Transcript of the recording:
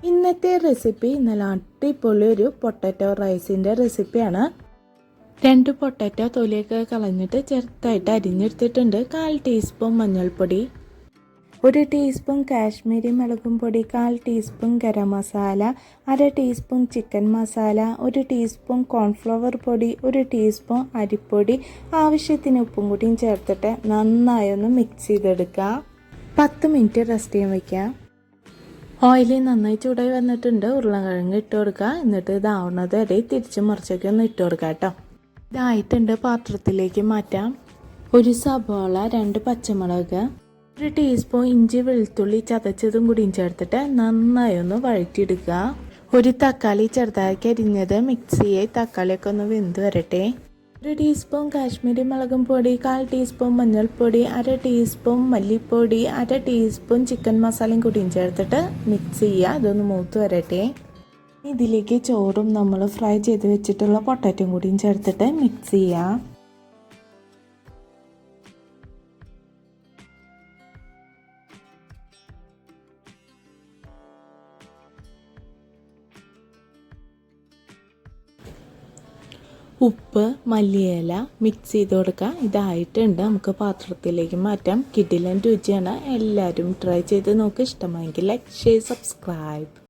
ഇന്നത്തെ റെസിപ്പി നല്ല അടിപൊളി ഒരു പൊട്ടാറ്റോ റൈസിൻ്റെ റെസിപ്പിയാണ്. 2 പൊട്ടാറ്റോ തൊലിയൊക്കെ കളഞ്ഞിട്ട് ചെറുതായിട്ട് അരിഞ്ഞെടുത്തിട്ടുണ്ട്. 1/4 ടീസ്പൂൺ മഞ്ഞൾപ്പൊടി, 1 ടീസ്പൂൺ കാശ്മീരി മുളകും പൊടി, 1/4 teaspoon garam masala, 1/2 teaspoon chicken masala, 1 teaspoon cornflour പൊടി, 1 ടീസ്പൂൺ അരിപ്പൊടി, ആവശ്യത്തിന് ഉപ്പും കൂടിയും ചേർത്തിട്ട് നന്നായി ഒന്ന് മിക്സ് ചെയ്തെടുക്കുക. 10 മിനിറ്റ് റെസ്റ്റ് ചെയ്യാൻ വയ്ക്കാം. ഓയിൽ നന്നായി ചൂടായി വന്നിട്ടുണ്ട്. ഉരുളക്കിഴങ്ങ് ഇട്ട് കൊടുക്കുക. എന്നിട്ട് ഇതാവുന്നത് വരെ തിരിച്ച് മറിച്ചൊക്കെ ഒന്ന് ഇട്ട് കൊടുക്കുക കേട്ടോ. ഇതായിട്ടുണ്ട്. പാത്രത്തിലേക്ക് മാറ്റാം. 1 സവാള, 2 പച്ചമുളക്, 1 ടീസ്പൂൺ ഇഞ്ചി വെളുത്തുള്ളി ചതച്ചതും കൂടിയും ചേർത്തിട്ട് നന്നായി ഒന്ന് വഴറ്റിയെടുക്കുക. 1 തക്കാളി ചെറുതാക്കി അരിഞ്ഞത് മിക്സ് ചെയ്ത് തക്കാളിയൊക്കെ ഒന്ന് വെന്ത് വരട്ടെ. 1 ടീസ്പൂൺ കാശ്മീരി മുളകും പൊടി, 1/4 ടീസ്പൂൺ മഞ്ഞൾപ്പൊടി, 1/2 ടീസ്പൂൺ മല്ലിപ്പൊടി, 1/2 ടീസ്പൂൺ ചിക്കൻ മസാലയും കൂടിയും ചേർത്തിട്ട് മിക്സ് ചെയ്യുക. അതൊന്ന് മൂത്ത് വരട്ടെ. ഇതിലേക്ക് ചോറും നമ്മൾ ഫ്രൈ ചെയ്ത് വെച്ചിട്ടുള്ള പൊട്ടാറ്റോയും കൂടിയും ചേർത്തിട്ട് മിക്സ് ചെയ്യുക. ഉപ്പ്, മല്ലിയില മിക്സ് ചെയ്ത് കൊടുക്കുക. ഇതായിട്ടുണ്ട്. നമുക്ക് പാത്രത്തിലേക്ക് മാറ്റാം. കിടിലൻ രുചിയാണ്. എല്ലാവരും ട്രൈ ചെയ്ത് നോക്ക്. ഇഷ്ടമായെങ്കിൽ ലൈക്ക്, ഷെയർ, സബ്സ്ക്രൈബ്.